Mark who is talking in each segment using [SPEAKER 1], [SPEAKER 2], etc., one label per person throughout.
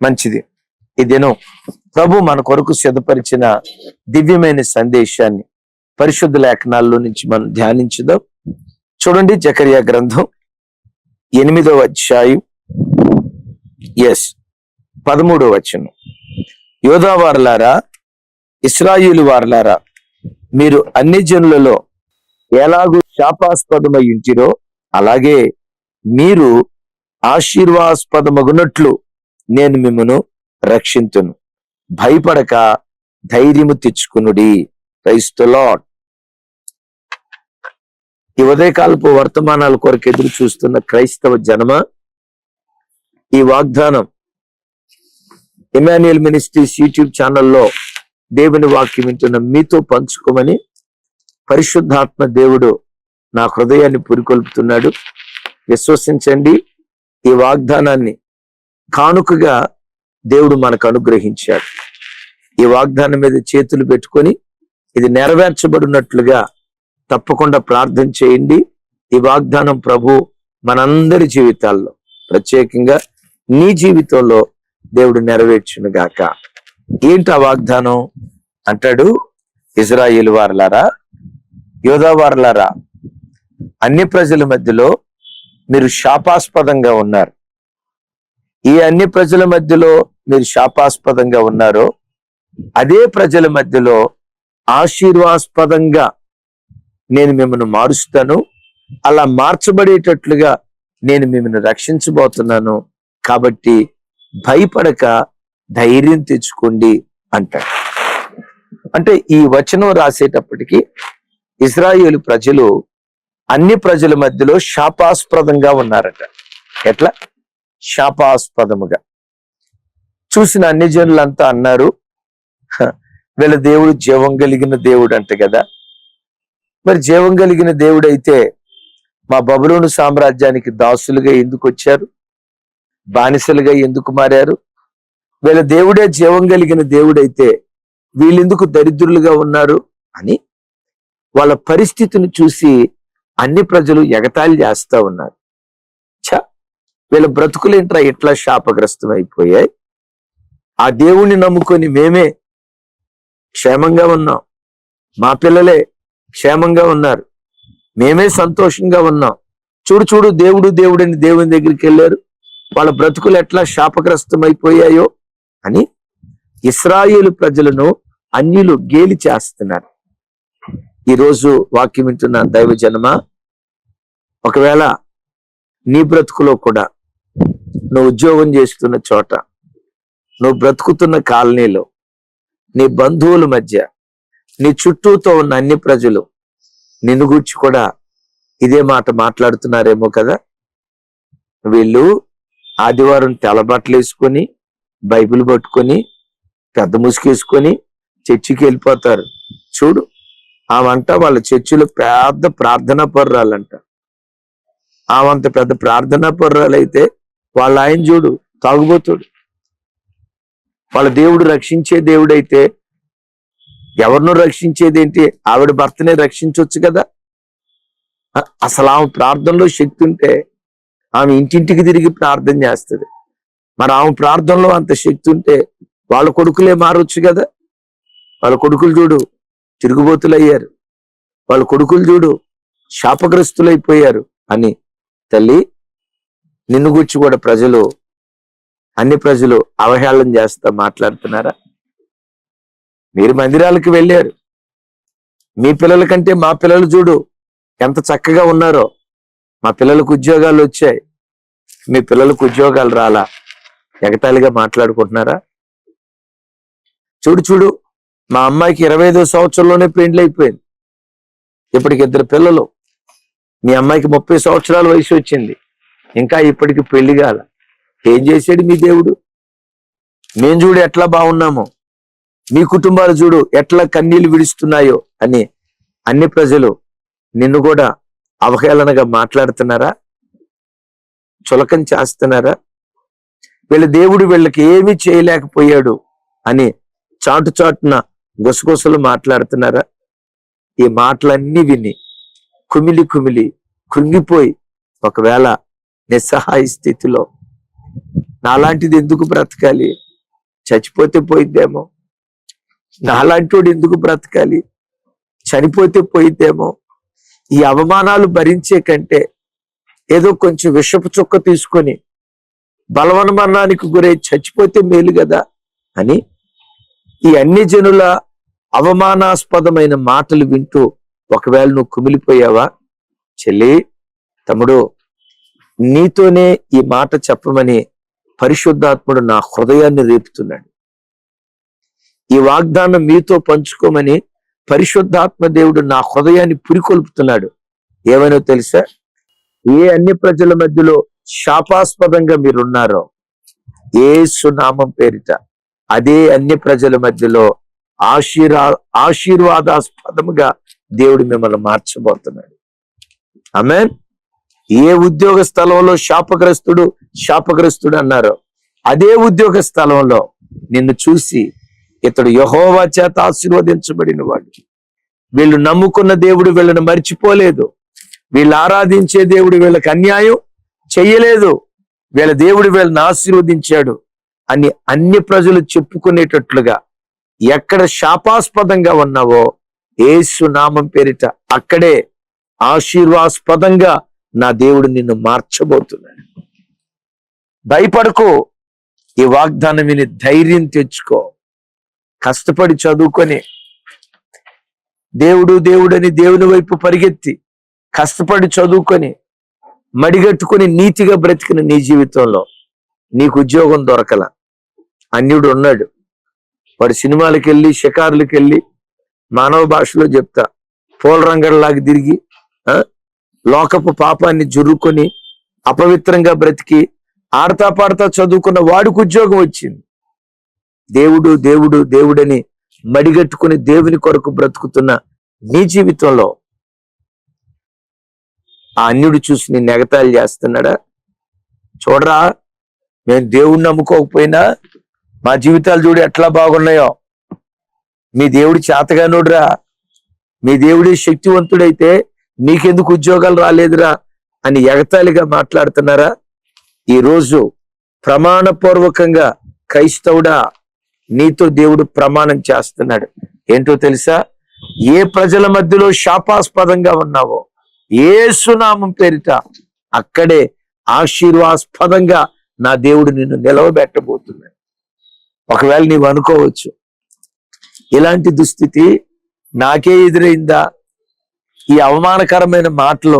[SPEAKER 1] మంచిది. ఈ దినం ప్రభు మన కొరకు సిద్ధపరిచిన దివ్యమైన సందేశాన్ని పరిశుద్ధ లేఖనాల్లో నుంచి మనం ధ్యానించుదాం. చూడండి, జకర్యా గ్రంథం 8వ అధ్యాయం 13వ వచనం. యోధా వారలారా, ఇశ్రాయేలు వారలారా, మీరు అన్ని జనులలో ఎలాగూ శాపాస్పదమై ఉంటిరో అలాగే మీరు ఆశీర్వాస్పదమగునట్లు నేను మిమ్మను రక్షింతును. భయపడక ధైర్యము తెచ్చుకునుడి. Praise the lord. ఈ ఉదయకాలపు వర్తమానాల కొరకు ఎదురు చూస్తున్న క్రైస్తవ జనమ, ఈ వాగ్దానం ఇమాన్యుయల్ మినిస్ట్రీస్ యూట్యూబ్ ఛానల్లో దేవుని వాక్యం వింటున్న మీతో పంచుకోమని పరిశుద్ధాత్మ దేవుడు నా హృదయాన్ని పురికొల్పుతున్నాడు. విశ్వసించండి, ఈ వాగ్దానాన్ని కానుకగా దేవుడు మనకు అనుగ్రహించాడు. ఈ వాగ్దానం మీద చేతులు పెట్టుకొని ఇది నెరవేర్చబడినట్లుగా తప్పకుండా ప్రార్థన చేయండి. ఈ వాగ్దానం ప్రభు మనందరి జీవితాల్లో, ప్రత్యేకంగా నీ జీవితంలో దేవుడు నెరవేర్చును గాక. ఏంటి ఆ వాగ్దానం? అంటాడు, ఇశ్రాయేలు వారలారా, యోధా వారలారా, అన్ని ప్రజల మధ్యలో మీరు శాపాస్పదంగా ఉన్నారు. ఈ అన్ని ప్రజల మధ్యలో మీరు శాపాస్పదంగా ఉన్నారో అదే ప్రజల మధ్యలో ఆశీర్వాస్పదంగా నేను మిమ్మల్ని మారుస్తాను. అలా మార్చబడేటట్లుగా నేను మిమ్మల్ని రక్షించబోతున్నాను. కాబట్టి భయపడక ధైర్యం తెచ్చుకోండి అంటాడు. అంటే ఈ వచనం రాసేటప్పటికి ఇశ్రాయేలు ప్రజలు అన్ని ప్రజల మధ్యలో శాపాస్పదంగా ఉన్నారట. ఎట్లా? శాపాస్పదముగా. చూసిన అన్ని జనులంతా అన్నారు, వీళ్ళ దేవుడు జీవం కలిగిన దేవుడు అంట కదా. మరి జీవం కలిగిన దేవుడు అయితే మా బబులోను సామ్రాజ్యానికి దాసులుగా ఎందుకు వచ్చారు? బానిసలుగా ఎందుకు మారారు? వీళ్ళ దేవుడే జీవం కలిగిన దేవుడైతే వీళ్ళెందుకు దరిద్రులుగా ఉన్నారు అని వాళ్ళ పరిస్థితిని చూసి అన్ని ప్రజలు ఎగతాళి చేస్తా ఉన్నారు. వీళ్ళ బ్రతుకులేంట్రా ఇట్లా శాపగ్రస్తం అయిపోయాయి. ఆ దేవుణ్ణి నమ్ముకొని మేమే క్షేమంగా ఉన్నాం, మా పిల్లలే క్షేమంగా ఉన్నారు, మేమే సంతోషంగా ఉన్నాం. చూడు చూడు, దేవుడు దేవుడని దేవుని దగ్గరికి వెళ్ళారు, వాళ్ళ బ్రతుకులు ఎట్లా శాపగ్రస్తం అయిపోయాయో అని ఇశ్రాయేలు ప్రజలను అన్యులు గేలి చేస్తున్నారు. ఈరోజు వాక్యం వింటున్న దైవ జనమ, ఒకవేళ నీ బ్రతుకులో కూడా, నువ్వు ఉద్యోగం చేస్తున్న చోట, నువ్వు బ్రతుకుతున్న కాలనీలో, నీ బంధువుల మధ్య, నీ చుట్టూతో ఉన్న అన్ని ప్రజలు నిన్ను గూర్చి కూడా ఇదే మాట మాట్లాడుతున్నారేమో కదా. వీళ్ళు ఆదివారం తెల్లబట్టలు వేసుకొని, బైబిల్ పట్టుకొని, పెద్ద ముసుకేసుకొని చర్చికి వెళ్ళిపోతారు. చూడు, ఆమంట వాళ్ళ చర్చిలో పెద్ద ప్రార్థనా పర్రాలంట. ఆమంత పెద్ద ప్రార్థనా పర్రాలైతే వాళ్ళ ఆయన చూడు తాగుబోతుడు. వాళ్ళ దేవుడు రక్షించే దేవుడైతే ఎవరినో రక్షించేదేంటి? ఆవిడ భర్తనే రక్షించవచ్చు కదా. అసలు ఆమె ప్రార్థనలో శక్తి ఉంటే ఆమె ఇంటింటికి తిరిగి ప్రార్థన చేస్తుంది. మరి ఆమె ప్రార్థనలో అంత శక్తి ఉంటే వాళ్ళ కొడుకులే మారొచ్చు కదా. వాళ్ళ కొడుకులు చూడు తిరుగుబోతులు అయ్యారు, వాళ్ళ కొడుకులు చూడు శాపగ్రస్తులైపోయారు అని. తల్లి, నిన్ను గురించి కూడా ప్రజలు, అన్ని ప్రజలు అవహేళన చేస్తా మాట్లాడుతున్నారా? మీరు మందిరాలకు వెళ్ళారు, మీ పిల్లల కంటే మా పిల్లలు చూడు ఎంత చక్కగా ఉన్నారో. మా పిల్లలకు ఉద్యోగాలు వచ్చాయి, మీ పిల్లలకు ఉద్యోగాలు రాలా, ఎగతాళిగా మాట్లాడుకుంటున్నారా? చూడు చూడు, మా అమ్మాయికి 25వ సంవత్సరంలోనే పెండ్లి అయిపోయింది, ఇప్పటికి 2 పిల్లలు. మీ అమ్మాయికి 30 సంవత్సరాల వయసు వచ్చింది, ఇంకా ఇప్పటికి పెళ్లి కాల. ఏం చేశాడు మీ దేవుడు? మేము చూడు ఎట్లా బాగున్నామో, మీ కుటుంబాలు చూడు ఎట్లా కన్నీళ్లు విడుస్తున్నాయో అని అన్ని ప్రజలు నిన్ను కూడా అవహేళనగా మాట్లాడుతున్నారా? చులకం చేస్తున్నారా? వీళ్ళ దేవుడు వీళ్ళకి ఏమీ చేయలేకపోయాడు అని చాటు చాటున గుసగుసలు మాట్లాడుతున్నారా? ఈ మాటలన్నీ విని కుమిలి కుమిలి కృంగిపోయి ఒకవేళ నిస్సహాయ స్థితిలో నాలాంటిది ఎందుకు బ్రతకాలి, చచ్చిపోతే పోయిద్దేమో, నాలాంటి వాడు ఎందుకు బ్రతకాలి, చనిపోతే పోయిద్దేమో, ఈ అవమానాలు భరించే కంటే ఏదో కొంచెం విషపు చుక్క తీసుకొని బలవన్మరణానికి గురై చచ్చిపోతే మేలు కదా అని ఈ అన్ని జనుల అవమానాస్పదమైన మాటలు వింటూ ఒకవేళ నువ్వు కుమిలిపోయావా, చెల్లి తమ్ముడు, నీతోనే ఈ మాట చెప్పమని పరిశుద్ధాత్ముడు నా హృదయాన్ని రేపుతున్నాడు. ఈ వాగ్దానం మీతో పంచుకోమని పరిశుద్ధాత్మ దేవుడు నా హృదయాన్ని పురికొల్పుతున్నాడు. ఏమైనా తెలుసా, ఏ అన్ని ప్రజల మధ్యలో శాపాస్పదంగా మీరున్నారో యేసు నామం పేరిట అదే అన్ని ప్రజల మధ్యలో ఆశీర్వాదాస్పదముగా దేవుడు మిమ్మల్ని మార్చబోతున్నాడు. ఆమేన్. ఏ ఉద్యోగ స్థలంలో శాపగ్రస్తుడు అన్నారో అదే ఉద్యోగ స్థలంలో నిన్ను చూసి ఇతడు యెహోవా చేత ఆశీర్వదించబడిన వాడు, వీళ్ళు నమ్ముకున్న దేవుడు వీళ్ళని మర్చిపోలేదు, వీళ్ళు ఆరాధించే దేవుడు వీళ్ళకి అన్యాయం చెయ్యలేదు, వీళ్ళ దేవుడు వీళ్ళని ఆశీర్వదించాడు అని అన్ని ప్రజలు చెప్పుకునేటట్లుగా ఎక్కడ శాపాస్పదంగా ఉన్నావో యేసు నామం పేరిట అక్కడే ఆశీర్వాస్పదంగా నా దేవుడు నిన్ను మార్చబోతున్నాడు. భయపడకు, ఈ వాగ్దానం విని ధైర్యం తెచ్చుకో. కష్టపడి చదువుకొని దేవుడని దేవుని వైపు పరిగెత్తి కష్టపడి చదువుకొని మడిగట్టుకుని నీతిగా బ్రతికిన నీ జీవితంలో నీకు ఉద్యోగం దొరకల. అన్యుడు ఉన్నాడు, వాడు సినిమాలకు వెళ్ళి షికారులకు వెళ్ళి మానవ భాషలో చెప్తా పూలరంగడిలాగా తిరిగి లోకపు పాపాన్ని జుర్రుకొని అపవిత్రంగా బ్రతికి ఆడతా పాడతా చదువుకున్న వాడికి ఉద్యోగం వచ్చింది. దేవుడని మడిగట్టుకుని దేవుని కొరకు బ్రతుకుతున్న నీ జీవితంలో ఆ అన్యుడు చూసి నేను ఎగతాళి చేస్తున్నాడా? చూడరా, మేము దేవుడిని నమ్ముకోకపోయినా మా జీవితాలు చూడు ఎట్లా బాగున్నాయో, మీ దేవుడి చేతగానోడురా, మీ దేవుడి శక్తివంతుడైతే మీకెందుకు ఉద్యోగాలు రాలేదురా అని ఎగతాళిగా మాట్లాడుతున్నారా? ఈరోజు ప్రమాణపూర్వకంగా క్రైస్తవుడా, నీతో దేవుడు ప్రమాణం చేస్తున్నాడు. ఏంటో తెలుసా, ఏ ప్రజల మధ్యలో శాపాస్పదంగా ఉన్నావో యేసు నామం పేరిట అక్కడే ఆశీర్వాస్పదంగా నా దేవుడు నిన్ను నిలవబెట్టబోతున్నాడు. ఒకవేళ నీవు అనుకోవచ్చు, ఇలాంటి దుస్థితి నాకే ఎదురైందా, ఈ అవమానకరమైన మాటలు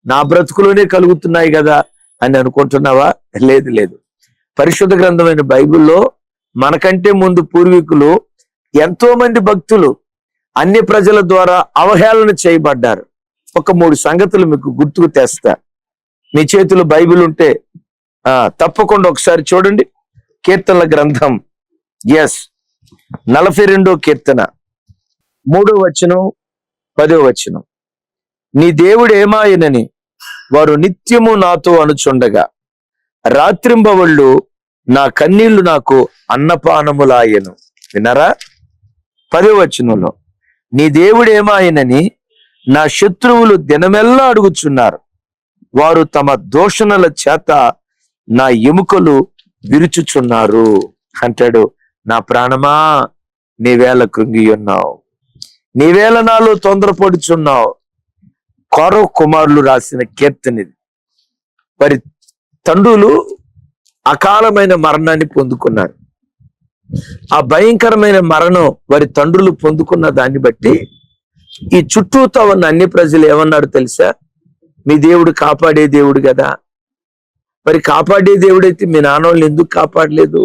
[SPEAKER 1] నా బ్రతుకులోనే కలుగుతున్నాయి కదా అని అనుకుంటున్నావా? లేదు. పరిశుద్ధ గ్రంథమైన బైబిల్లో మనకంటే ముందు పూర్వీకులు ఎంతో మంది భక్తులు అన్య ప్రజల ద్వారా అవహేళన చేయబడ్డారు. ఒక 3 సంగతులు మీకు గుర్తుకు తెస్తా. మీ చేతిలో బైబిల్ ఉంటే తప్పకుండా ఒకసారి చూడండి. కీర్తనల గ్రంథం 42వ కీర్తన 3వ వచనం 10వ వచనం. నీ దేవుడు ఏమాయనని వారు నిత్యము నాతో అనుచుండగా రాత్రింబవళ్ళు నా కన్నీళ్లు నాకు అన్నపానములాయను. వినరా? 10వ వచనంలో నీ దేవుడు ఏమాయనని నా శత్రువులు దినమెల్లా అడుగుచున్నారు, వారు తమ దూషణల చేత నా ఎముకలు విరుచుచున్నారు అంటాడు. నా ప్రాణమా, నీవేళ కృంగి ఉన్నావు, నీవేళ నాలో తొందరపడుచున్నావు. కోరవ కుమారులు రాసిన కీర్తనిది. వారి తండ్రులు అకాలమైన మరణాన్ని పొందుకున్నారు. ఆ భయంకరమైన మరణం వారి తండ్రులు పొందుకున్న దాన్ని బట్టి ఈ చుట్టూతో ఉన్న అన్ని ప్రజలు ఏమన్నారు తెలుసా? మీ దేవుడు కాపాడే దేవుడు కదా, మరి కాపాడే దేవుడైతే మీ నాన్నోళ్ళు ఎందుకు కాపాడలేదు,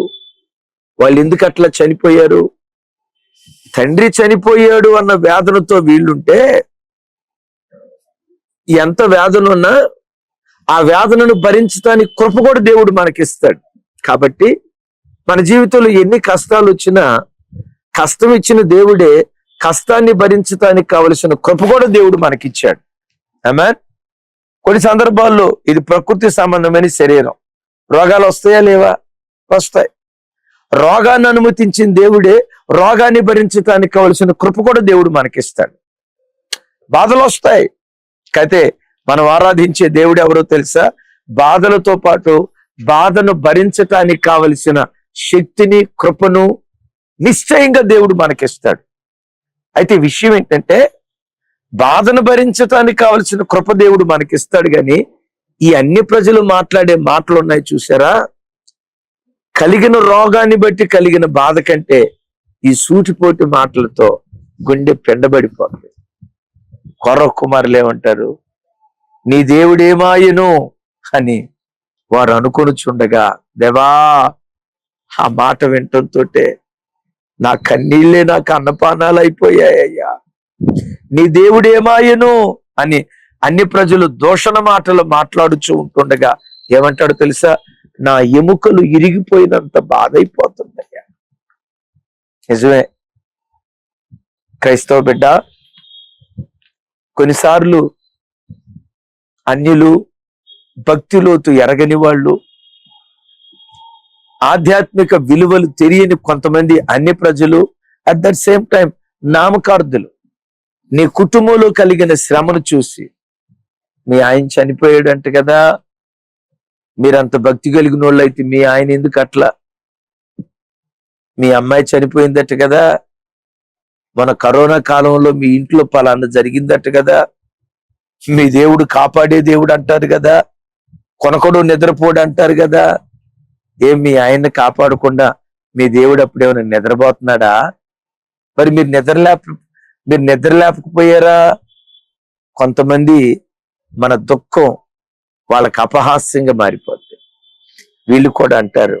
[SPEAKER 1] వాళ్ళు ఎందుకు అట్లా చనిపోయారు? తండ్రి చనిపోయాడు అన్న వేదనతో వీళ్ళుంటే ఎంత వేదన ఉన్నా ఆ వేదనను భరించడానికి కృప కూడా దేవుడు మనకిస్తాడు. కాబట్టి మన జీవితంలో ఎన్ని కష్టాలు వచ్చినా కష్టం ఇచ్చిన దేవుడే కష్టాన్ని భరించడానికి కావలసిన కృప కూడా దేవుడు మనకిచ్చాడు. ఆమేన్. కొన్ని సందర్భాల్లో ఇది ప్రకృతి సంబంధమైన శరీరం, రోగాలు వస్తాయా లేవా? వస్తాయి. రోగాన్ని అనుమతించిన దేవుడే రోగాన్ని భరించడానికి కావలసిన కృప కూడా దేవుడు మనకిస్తాడు. బాధలు వస్తాయి, అయితే మనం ఆరాధించే దేవుడు ఎవరో తెలుసా? బాధలతో పాటు బాధను భరించటానికి కావలసిన శక్తిని, కృపను నిశ్చయంగా దేవుడు మనకిస్తాడు. అయితే విషయం ఏంటంటే, బాధను భరించటానికి కావలసిన కృప దేవుడు మనకిస్తాడు, కానీ ఈ అన్య ప్రజలు మాట్లాడే మాటలు ఉన్నాయి చూసారా, కలిగిన రోగాన్ని బట్టి కలిగిన బాధ కంటే ఈ సూటిపోటి మాటలతో గుండె పెండబడిపోతుంది. కొర్ర కుమారులు ఏమంటారు, నీ దేవుడేమాయను అని వారు అనుకొనుచుండగా, దేవా ఆ మాట వినటంతో నా కన్నీళ్లే నాకు అన్నపానాలు అయిపోయాయ్యా, నీ దేవుడేమాయను అని అన్ని ప్రజలు దూషణ మాటలు మాట్లాడుచూ ఉంటుండగా ఏమంటాడు తెలుసా, నా ఎముకలు ఇరిగిపోయినంత బాధ అయిపోతుందయ్యా. నిజమే క్రైస్తవ బిడ్డ, కొన్నిసార్లు అన్యులు, భక్తిలోతు ఎరగని వాళ్ళు, ఆధ్యాత్మిక విలువలు తెలియని కొంతమంది అన్య ప్రజలు, అట్ దట్ సేమ్ టైం నామకార్థులు నీ కుటుంబంలో కలిగిన శ్రమను చూసి, మీ ఆయన చనిపోయాడు అంట కదా, మీరంత భక్తి కలిగిన వాళ్ళు అయితే మీ ఆయన ఎందుకు అట్లా, మీ అమ్మాయి చనిపోయిందట కదా, మన కరోనా కాలంలో మీ ఇంట్లో పలానా జరిగిందట కదా, మీ దేవుడు కాపాడే దేవుడు అంటారు కదా, కొనకడు నిద్రపోడు అంటారు కదా, ఏం మీ ఆయన్ని కాపాడకుండా మీ దేవుడు అప్పుడు ఏమైనా నిద్రపోతున్నాడా? మరి మీరు నిద్ర లేకపోయారా? కొంతమంది మన దుఃఖం వాళ్ళకి అపహాస్యంగా మారిపోద్ది. వీళ్ళు కూడా అంటారు,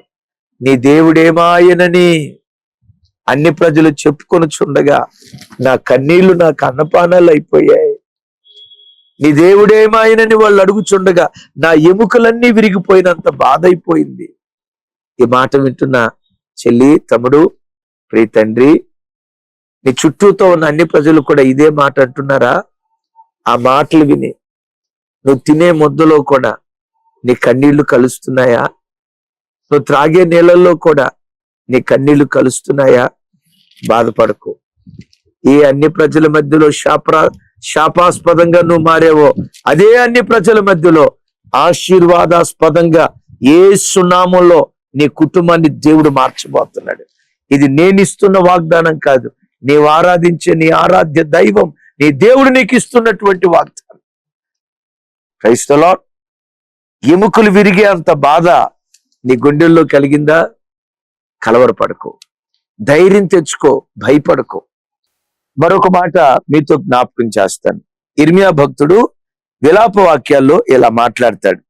[SPEAKER 1] నీ దేవుడేమాయనని అన్ని ప్రజలు చెప్పుకొని చుండగా నా కన్నీళ్లు నాకు అన్నపానాలు అయిపోయాయి. నీ దేవుడేమాయనని వాళ్ళు అడుగుచుండగా నా ఎముకలన్నీ విరిగిపోయినంత బాధ అయిపోయింది. ఈ మాట వింటున్న చెల్లి, తమ్ముడు, ప్రియ తండ్రి, నీ చుట్టూతో ఉన్న అన్ని ప్రజలు కూడా ఇదే మాట అంటున్నారా? ఆ మాటలు విని నువ్వు తినే ముద్దలో కూడా నీ కన్నీళ్లు కలుస్తున్నాయా? నువ్వు త్రాగే నీళ్ళల్లో కూడా నీ కన్నీళ్లు కలుస్తున్నాయా? బాధపడకు. ఏ అన్ని ప్రజల మధ్యలో శాపాస్పదంగా నువ్వు మారేవో, అదే అన్ని ప్రజల మధ్యలో ఆశీర్వాదాస్పదంగా యేసు నామములో నీ కుటుంబాన్ని దేవుడు మార్చబోతున్నాడు. ఇది నేను ఇస్తున్న వాగ్దానం కాదు, నీవు ఆరాధించే నీ ఆరాధ్య దైవం, నీ దేవుడు నీకు ఇస్తున్నటువంటి వాగ్దానం. Praise the lord. ఎముకలు విరిగే అంత బాధ నీ గుండెల్లో కలిగిందా? కలవరపడకు, ధైర్యం తెచ్చుకో, భయపడకు. మరొక మాట మీతో జ్ఞాపకం చేస్తాను. ఇర్మియా భక్తుడు విలాప వాక్యాల్లో ఇలా మాట్లాడతాడు.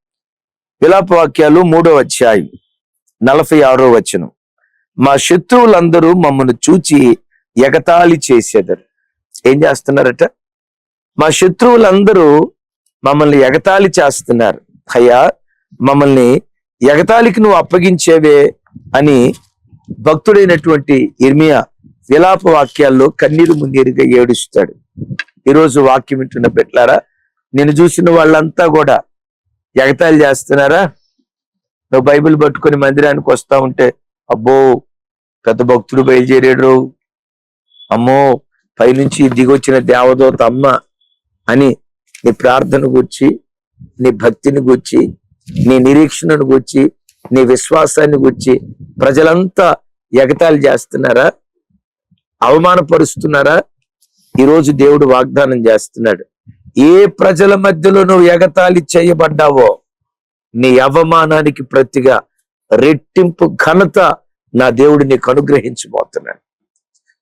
[SPEAKER 1] విలాప వాక్యాలు 3వ అధ్యాయం 46వ వచనం, మా శత్రువులందరూ మమ్మల్ని చూచి ఎగతాళి చేసేదారు. ఏం చేస్తున్నారట? మా శత్రువులందరూ మమ్మల్ని ఎగతాళి చేస్తున్నారు. అయ్యా, మమ్మల్ని ఎగతాళికి నువ్వు అప్పగించేవే అని భక్తుడైనటువంటి ఇర్మియా విలాప వాక్యాల్లో కన్నీరు మున్నీరుగా ఏడుస్తాడు. ఈరోజు వాక్యం వింటున్న బిడ్డలారా, నేను చూసిన వాళ్ళంతా కూడా ఎగతాళి చేస్తున్నారా? నువ్వు బైబిల్ పట్టుకొని మందిరానికి వస్తా ఉంటే, అబ్బో పెద్ద భక్తుడు బయలుదేరాడు, అమ్మో పైనుంచి దిగొచ్చిన దేవదూత అమ్మ అని నీ ప్రార్థన గూర్చి, నీ భక్తిని గూర్చి, నీ నిరీక్షణను గూర్చి, నీ విశ్వాసాన్ని గూర్చి ప్రజలంతా ఎగతాళి చేస్తున్నారా? అవమానపరుస్తున్నారా? ఈరోజు దేవుడు వాగ్దానం చేస్తున్నాడు, ఏ ప్రజల మధ్యలో నువ్వు ఎగతాళి చేయబడ్డావో నీ అవమానానికి ప్రతిగా రెట్టింపు ఘనత నా దేవుడు నీకు అనుగ్రహించబోతున్నాడు.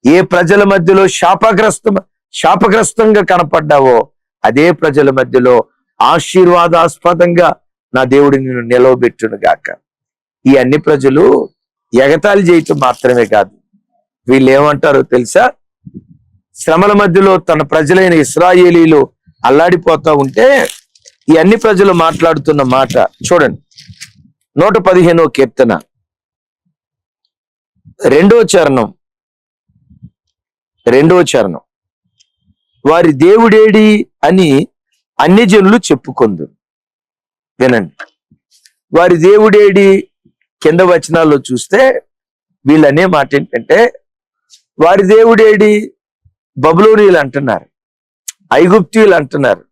[SPEAKER 1] ఏ ప్రజల మధ్యలో శాపగ్రస్తంగా కనపడ్డావో అదే ప్రజల మధ్యలో ఆశీర్వాదాస్పదంగా నా దేవుడు నిన్ను నిలవబెట్టును గాక. ఈ అన్ని ప్రజలు ఎగతాళి చేయటం మాత్రమే కాదు, వీళ్ళు ఏమంటారో తెలుసా? శ్రమల మధ్యలో తన ప్రజలైన ఇశ్రాయేలీలు అల్లాడిపోతా ఉంటే ఈ అన్ని ప్రజలు మాట్లాడుతున్న మాట చూడండి. 115వ కీర్తన 2వ చరణం, వారి దేవుడేడి అని అన్ని జనులు చెప్పుకొందురు. వినండి, వారి దేవుడేడి కింద వచనాల్లో చూస్తే వీళ్ళనే మాట ఏంటంటే, వారి దేవుడేడి బబులోనీయులు అంటున్నారు, ఐగుప్తీయులు అంటున్నారు,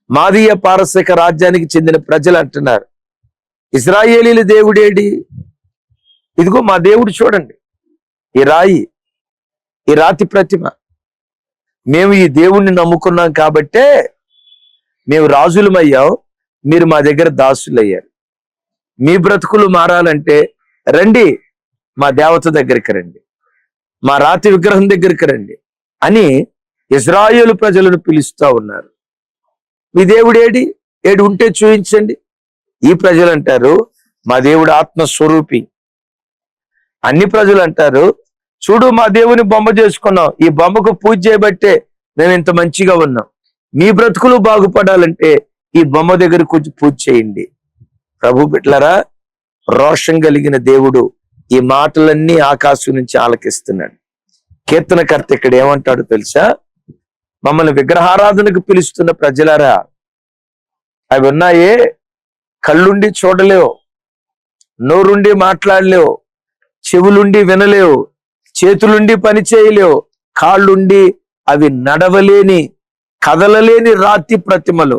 [SPEAKER 1] మాదీయ పారసిక రాజ్యానికి చెందిన ప్రజలు అంటున్నారు. ఇశ్రాయేలీల దేవుడేడి? ఇదిగో మా దేవుడు చూడండి, ఈ రాయి, ఈ రాతి ప్రతిమ. మేము ఈ దేవుణ్ణి నమ్ముకున్నాం కాబట్టే మేము రాజులమయ్యాం, మీరు మా దగ్గర దాసులయ్యారు. మీ బ్రతుకులు మారాలంటే రండి, మా దేవత దగ్గరికి రండి, మా రాతి విగ్రహం దగ్గరికి రండి అని ఇశ్రాయేలు ప్రజలను పిలుస్తా ఉన్నారు. మీ దేవుడు ఏడు ఉంటే చూపించండి. ఈ ప్రజలు అంటారు, మా దేవుడు ఆత్మస్వరూపి. అన్ని ప్రజలు అంటారు, చూడు మా దేవుని బొమ్మ చేసుకున్నాం, ఈ బొమ్మకు పూజ చేయబట్టే మేము ఇంత మంచిగా ఉన్నాం. మీ బ్రతుకులు బాగుపడాలంటే ఈ బొమ్మ దగ్గర కొంచెం పూజ చేయండి. ప్రభు బిడ్డలారా, రోషం కలిగిన దేవుడు ఈ మాటలన్నీ ఆకాశం నుంచి ఆలకిస్తున్నాడు. కీర్తనకర్త ఇక్కడ ఏమంటాడు తెలుసా? మమ్మల్ని విగ్రహారాధనకు పిలుస్తున్న ప్రజలారా, అవి ఉన్నాయే, కళ్ళుండి చూడలేవు, నోరుండి మాట్లాడలేవు, చెవులుండి వినలేవు, చేతులుండి పని చేయలేవు, కాళ్ళుండి అవి నడవలేని, కదలలేని రాతి ప్రతిమలు.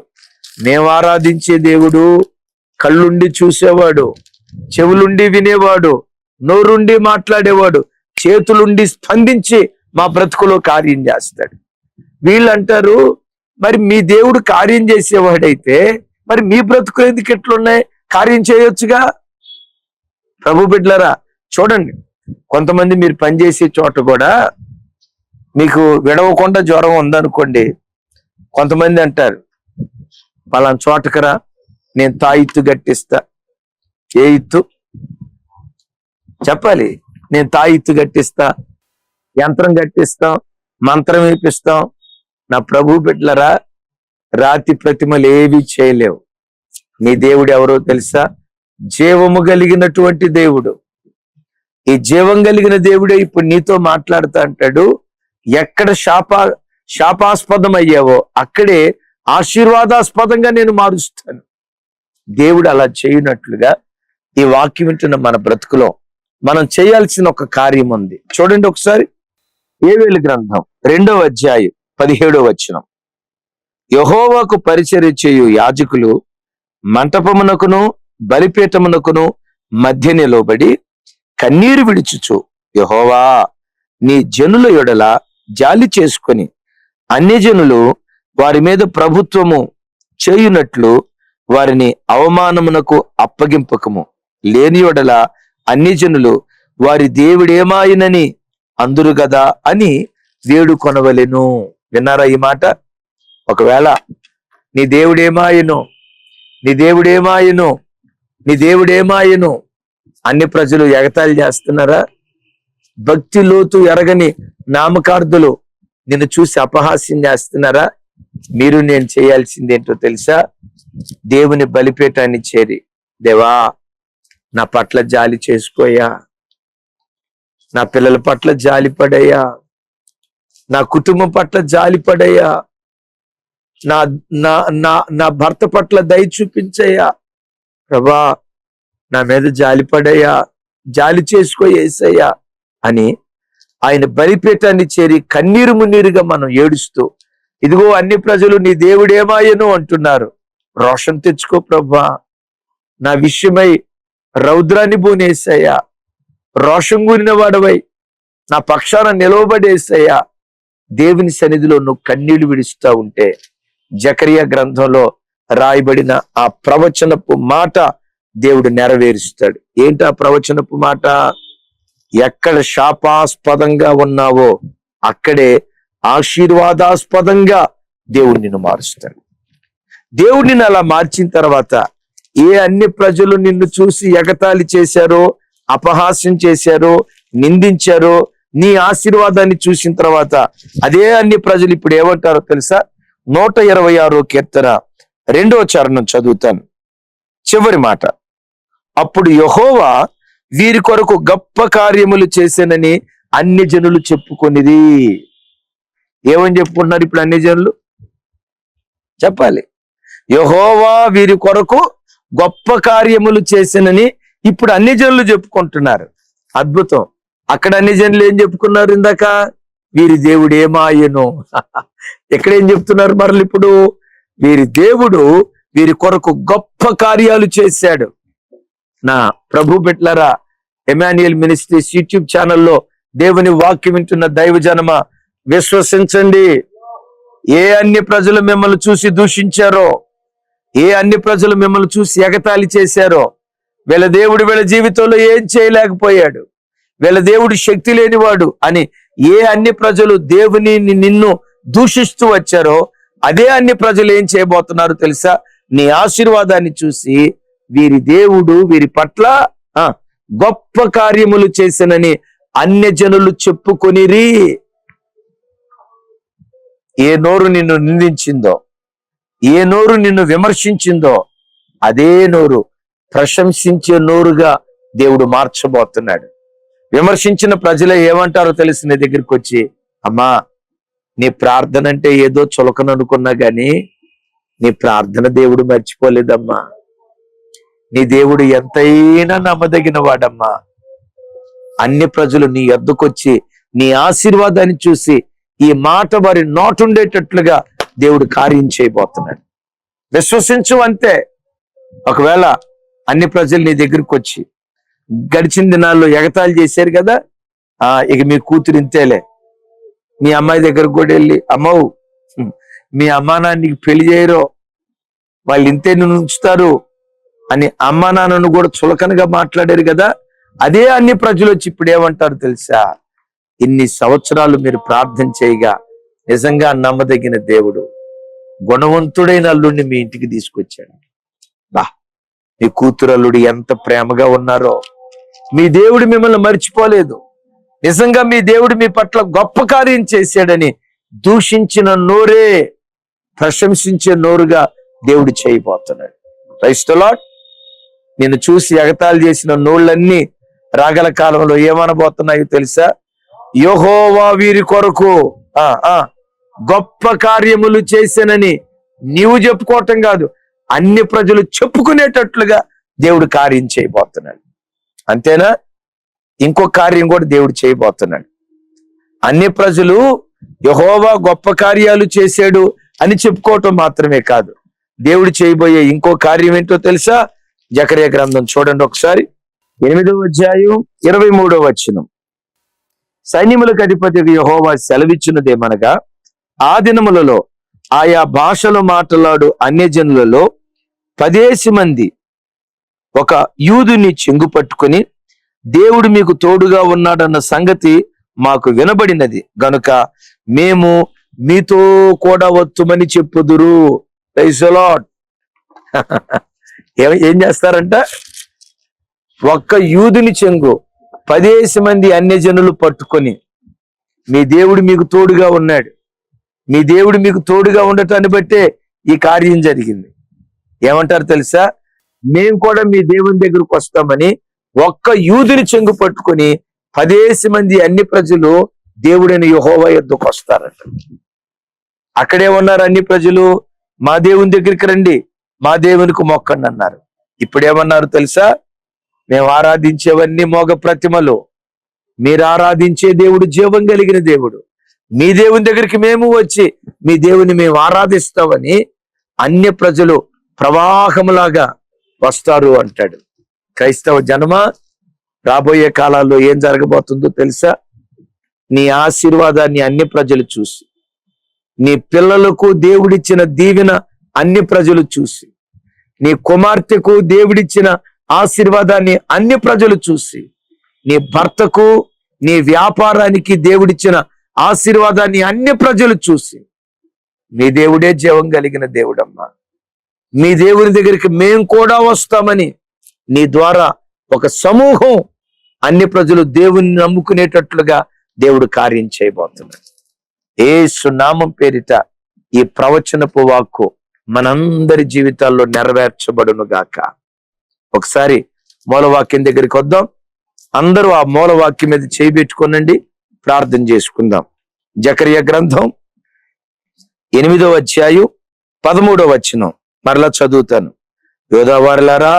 [SPEAKER 1] మేము ఆరాధించే దేవుడు కళ్ళుండి చూసేవాడు, చెవులుండి వినేవాడు, నోరుండి మాట్లాడేవాడు, చేతులుండి స్పందించి మా బ్రతుకులో కార్యం చేస్తాడు. వీళ్ళంటారు, మరి మీ దేవుడు కార్యం చేసేవాడైతే మరి మీ బ్రతుకులు ఎందుకు ఎట్లున్నాయి? కార్యం చేయొచ్చుగా. ప్రభు బిడ్డలారా చూడండి, కొంతమంది మీరు పనిచేసే చోట కూడా మీకు విడవకుండా జ్వరం ఉందనుకోండి, కొంతమంది అంటారు, పలానా చోటకరా, నేను తాయిత్తు గట్టిస్తా. ఏ ఇత్తు చెప్పాలి? నేను తాయిత్తు గట్టిస్తా, యంత్రం గట్టిస్తాం, మంత్రం వేపిస్తాం. నా ప్రభు బిడ్డలరా, రాతి ప్రతిమలు ఏవి చేయలేవు. నీ దేవుడు ఎవరో తెలుసా? జీవము కలిగినటువంటి దేవుడు. ఈ జీవం కలిగిన దేవుడే ఇప్పుడు నీతో మాట్లాడుతా అంటాడు, ఎక్కడ శాపాస్పదం అయ్యావో అక్కడే ఆశీర్వాదాస్పదంగా నేను మారుస్తాను. దేవుడు అలా చేయనట్లుగా ఈ వాక్యం వింటున్న మన బ్రతుకులో మనం చేయాల్సిన ఒక కార్యం ఉంది. చూడండి ఒకసారి, యోవేలు గ్రంథం 2వ అధ్యాయం 17వ వచనం. యెహోవాకు పరిచర్య చేయు యాజకులు మంటపమునకును బలిపీఠమునకును మధ్య నిలబడి కన్నీరు విడుచుచు, యెహోవా నీ జనుల యొడల జాలి చేసుకొని అన్యజనులు వారి మీద ప్రభుత్వము చేయునట్లు వారిని అవమానమునకు అప్పగింపకము, లేని యొడల అన్యజనులు వారి దేవుడేమాయనని అందురు గదా అని వేడుకొనవలెను. విన్నారా ఈ మాట? ఒకవేళ నీ దేవుడేమాయను, నీ దేవుడేమాయను, నీ దేవుడేమాయను అన్ని ప్రజలు ఎగతాళి చేస్తున్నారా? భక్తి లోతు ఎరగని నామకార్థులు నిన్ను చూసి అపహాస్యం చేస్తున్నారా? మీరు నేను చేయాల్సింది ఏంటో తెలుసా? దేవుని బలిపీఠాన్ని చేరి, దేవా నా పట్ల జాలి చేసుకోయా, నా పిల్లల పట్ల జాలి పడయ్యా, నా కుటుంబం పట్ల జాలి పడయ్యా, నా నా నా నా భర్త పట్ల దయ చూపించయ్యా, ప్రభా నా మీద జాలి పడయ్యా, జాలి చేసుకో యేసయ్యా అని ఆయన బలిపీఠాన్ని చేరి కన్నీరు మున్నీరుగా మనం ఏడుస్తూ, ఇదిగో అన్ని ప్రజలు నీ దేవుడేమాయను అంటున్నారు, రోషం తెచ్చుకో ప్రభా, నా విషయమై రౌద్రాన్ని బూనేసయ్యా, రోషం కూరిన వాడవై నా పక్షాన నిలవబడేసయ్యా. దేవుని సన్నిధిలో నువ్వు కన్నీళ్లు విడుస్తూ ఉంటే జకరియా గ్రంథంలో రాయబడిన ఆ ప్రవచనపు మాట దేవుడు నెరవేరుస్తాడు. ఏంటి ఆ ప్రవచనపు మాట? ఎక్కడ శాపాస్పదంగా ఉన్నావో అక్కడే ఆశీర్వాదాస్పదంగా దేవుడు నిన్ను మారుస్తాడు. దేవుడు నిన్ను అలా మార్చిన తర్వాత ఏ అన్ని ప్రజలు నిన్ను చూసి ఎగతాళి చేశారో, అపహాస్యం చేశారో, నిందించారో, నీ ఆశీర్వాదాన్ని చూసిన తర్వాత అదే అన్ని ప్రజలు ఇప్పుడు ఏమంటారో తెలుసా? 126వ కీర్తన 2వ చరణం చదువుతాను, చివరి మాట. అప్పుడు యెహోవా వీరి కొరకు గొప్ప కార్యములు చేశానని అన్ని జనులు చెప్పుకొనిది. ఏమని చెప్పుకుంటున్నారు ఇప్పుడు అన్ని జనులు? చెప్పాలి. యెహోవా వీరి కొరకు గొప్ప కార్యములు చేశానని ఇప్పుడు అన్ని జనులు చెప్పుకుంటున్నారు. అద్భుతం. అక్కడ అన్ని జనులు ఏం చెప్పుకున్నారు? ఇందాక వీరి దేవుడు ఏమాయను. ఎక్కడేం చెప్తున్నారు మరలు ఇప్పుడు? వీరి దేవుడు వీరి కొరకు గొప్ప కార్యాలు చేశాడు. నా ప్రభు బిడ్డలారా, ఎమాన్యుయల్ మినిస్ట్రీస్ యూట్యూబ్ ఛానల్లో దేవుని వాక్యం వింటున్న దైవజనమ, విశ్వసించండి. ఏ అన్ని ప్రజలు మిమ్మల్ని చూసి దూషించారో, ఏ అన్ని ప్రజలు మిమ్మల్ని చూసి ఎగతాళి చేశారో, వీళ్ళ దేవుడు వీళ్ళ జీవితంలో ఏం చేయలేకపోయాడు, వీళ్ళ దేవుడు శక్తి లేనివాడు అని ఏ అన్ని ప్రజలు దేవుని నిన్ను దూషిస్తూ వచ్చారో, అదే అన్ని ప్రజలు ఏం చేయబోతున్నారు తెలుసా? నీ ఆశీర్వాదాన్ని చూసి వీరి దేవుడు వీరి పట్ల గొప్ప కార్యములు చేసినని అన్యజనులు చెప్పుకొనిరి. ఏ నోరు నిన్ను నిందించిందో, ఏ నోరు నిన్ను విమర్శించిందో, అదే నోరు ప్రశంసించే నోరుగా దేవుడు మార్చబోతున్నాడు. విమర్శించిన ప్రజలే ఏమంటారో తెలిసి నీ దగ్గరికి వచ్చి, అమ్మా నీ ప్రార్థన అంటే ఏదో చులకన అనుకున్నా గాని నీ ప్రార్థన దేవుడు మర్చిపోలేదమ్మా, నీ దేవుడు ఎంతైనా నమ్మదగిన వాడమ్మా. అన్ని ప్రజలు నీ యొద్దకొచ్చి నీ ఆశీర్వాదాన్ని చూసి ఈ మాట వారి నోటుండేటట్లుగా దేవుడు కార్యం చేయబోతున్నాడు. విశ్వసించు అంతే. ఒకవేళ అన్ని ప్రజలు నీ దగ్గరికి వచ్చి గడిచిన దినాల్లో ఎగతాళి చేశారు కదా, ఇక మీ కూతురు ఇంతేలే, మీ అమ్మాయి దగ్గరకు కూడా వెళ్ళి, అమ్మవు మీ అమ్మా నాన్న నీకు పెళ్లి చేయరో, వాళ్ళు ఇంతే నిన్ను ఉంచుతారు అని అమ్మా నాన్నను కూడా చులకనగా మాట్లాడారు కదా, అదే అన్ని ప్రజలు వచ్చి ఇప్పుడు ఏమంటారు తెలుసా? ఇన్ని సంవత్సరాలు మీరు ప్రార్థన చేయగా నిజంగా నమ్మదగిన దేవుడు గుణవంతుడైన అల్లుడిని మీ ఇంటికి తీసుకొచ్చాడు. మీ కూతురు అల్లుడు ఎంత ప్రేమగా ఉన్నారో, మీ దేవుడు మిమ్మల్ని మర్చిపోలేదు, నిజంగా మీ దేవుడు మీ పట్ల గొప్ప కార్యం చేశాడని దూషించిన నోరే ప్రశంసించే నోరుగా దేవుడు చేయబోతున్నాడు. Praise the lord. నిన్ను చూసి ఎగతాళి చేసిన నోళ్ళన్నీ రాగల కాలంలో ఏమనబోతున్నాయో తెలుసా? యెహోవా వీరి కొరకు గొప్ప కార్యములు చేశానని నీవు చెప్పుకోవటం కాదు, అన్ని ప్రజలు చెప్పుకునేటట్లుగా దేవుడు కార్యం చేయబోతున్నాడు. అంతేనా? ఇంకో కార్యం కూడా దేవుడు చేయబోతున్నాడు. అన్ని ప్రజలు యెహోవా గొప్ప కార్యాలు చేశాడు అని చెప్పుకోవటం మాత్రమే కాదు, దేవుడు చేయబోయే ఇంకో కార్యం ఏంటో తెలుసా? జకర్యా గ్రంథం చూడండి ఒకసారి, 8వ అధ్యాయం 23వ వచనం. సైన్యములకు అధిపతిగా యెహోవా సెలవిచ్చినదేమనగా, ఆ దినములలో ఆయా భాషలు మాట్లాడు అన్యజనులలో 10 మంది ఒక యూదుని చెంగు పట్టుకుని, దేవుడు మీకు తోడుగా ఉన్నాడన్న సంగతి మాకు వినబడినది గనుక మేము మీతో కూడా వత్తుమని చెప్పుదురు. Praise the lord. ఏం చేస్తారంట? ఒక్క యూదుని చెంగు 10 మంది అన్యజనులు పట్టుకొని, మీ దేవుడు మీకు తోడుగా ఉన్నాడు, మీ దేవుడు మీకు తోడుగా ఉండటాన్ని బట్టే ఈ కార్యం జరిగింది. ఏమంటారు తెలుసా? మేము కూడా మీ దేవుని దగ్గరకు వస్తామని ఒక్క యూదుని చెంగు పట్టుకొని 10 మంది అన్ని ప్రజలు దేవుడైన యెహోవా యొద్దకు వస్తారట. అక్కడే ఉన్నారు అన్ని ప్రజలు, మా దేవుని దగ్గరికి రండి, మా దేవునికి మొక్కండి అన్నారు. ఇప్పుడేమన్నారు తెలుసా? మేము ఆరాధించేవన్నీ మోగ ప్రతిమలు, మీరు ఆరాధించే దేవుడు జీవం కలిగిన దేవుడు, మీ దేవుని దగ్గరికి మేము వచ్చి మీ దేవుని మేము ఆరాధిస్తామని అన్య ప్రజలు ప్రవాహములాగా వస్తారు అంటాడు. క్రైస్తవ జనమా, రాబోయే కాలాల్లో ఏం జరగబోతుందో తెలుసా? నీ ఆశీర్వాదాన్ని అన్ని ప్రజలు చూసి, నీ పిల్లలకు దేవుడిచ్చిన దీవెన అన్ని ప్రజలు చూసి, నీ కుమార్తెకు దేవుడిచ్చిన ఆశీర్వాదాన్ని అన్ని ప్రజలు చూసి, నీ భర్తకు నీ వ్యాపారానికి దేవుడిచ్చిన ఆశీర్వాదాన్ని అన్ని ప్రజలు చూసి, మీ దేవుడే జీవం కలిగిన దేవుడమ్మా, మీ దేవుని దగ్గరికి మేము కూడా వస్తామని నీ ద్వారా ఒక సమూహం అన్ని ప్రజలు దేవుని నమ్ముకునేటట్లుగా దేవుడు కార్యం చేయబోతున్నాడు. యేసు నామం పేరిట ఈ ప్రవచనపు వాక్కు మనందరి జీవితాల్లో నెరవేర్చబడును గాక. ఒకసారి మూలవాక్యం దగ్గరికి వద్దాం. అందరూ ఆ మూలవాక్యం మీద చేయబెట్టుకోనండి, ప్రార్థన చేసుకుందాం. జకర్యా గ్రంథం 8వ అధ్యాయం 13వ వచనం మరలా చదువుతాను. యోధా వారలారా,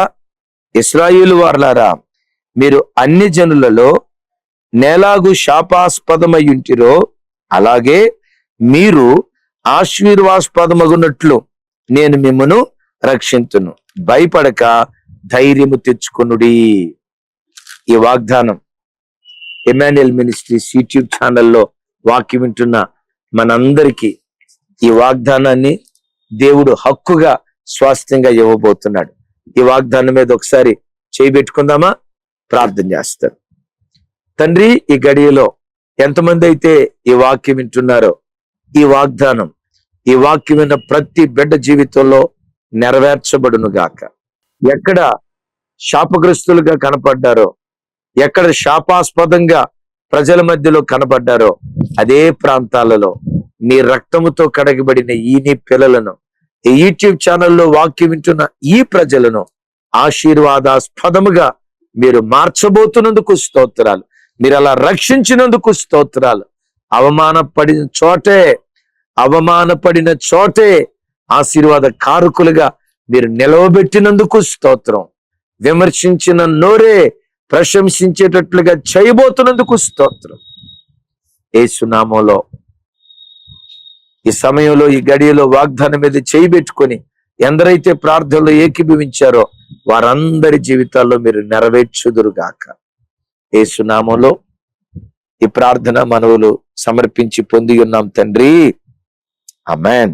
[SPEAKER 1] ఇశ్రాయేలు వారలారా, మీరు అన్ని జనులలో నేలాగు శాపాస్పదమయ్యుంటిరో అలాగే మీరు ఆశీర్వాస్పదమగునట్లు నేను మిమ్మను రక్షింతును. భయపడక ధైర్యము తెచ్చుకొనుడి. ఈ వాగ్దానం ఎమాన్యుయల్ మినిస్ట్రీస్ యూట్యూబ్ ఛానల్లో వాక్యం వింటున్న మనందరికీ ఈ వాగ్దానాన్ని దేవుడు హక్కుగా స్వాస్థ్యంగా ఇవ్వబోతున్నాడు. ఈ వాగ్దానం మీద ఒకసారి చేయబెట్టుకుందామా? ప్రార్థన చేస్తారు. తండ్రి, ఈ గడియలో ఎంతమంది అయితే ఈ వాక్యం వింటున్నారో ఈ వాగ్దానం, ఈ వాక్యం విన్న ప్రతి బిడ్డ జీవితంలో నెరవేర్చబడును గాక. ఎక్కడ శాపగ్రస్తులుగా కనపడ్డారో, ఎక్కడ శాపాస్పదంగా ప్రజల మధ్యలో కనబడ్డారో అదే ప్రాంతాలలో నీ రక్తముతో కడగబడిన ఈ నీ పిల్లలను, ఈ యూట్యూబ్ ఛానల్లో వాక్యం వింటున్న ఈ ప్రజలను ఆశీర్వాదాస్పదముగా మీరు మార్చబోతున్నందుకు స్తోత్రాలు. మీరు అలా రక్షించినందుకు స్తోత్రాలు. అవమానపడిన చోటే ఆశీర్వాద కారకులుగా మీరు నిలవబెట్టినందుకు స్తోత్రం. విమర్శించిన నోరే ప్రశంసించేటట్లుగా చేయబోతున్నందుకు స్తోత్రం. యేసు నామములో ఈ సమయంలో, ఈ గడియలో వాగ్దానం మీద చేయబెట్టుకొని ఎందరైతే ప్రార్థనలో ఏకీభవించారో వారందరి జీవితాల్లో మీరు నెరవేర్చుదురుగాక. యేసు నామములో ఈ ప్రార్థన మనవులు సమర్పించి పొంది ఉన్నాం తండ్రి. ఆమేన్.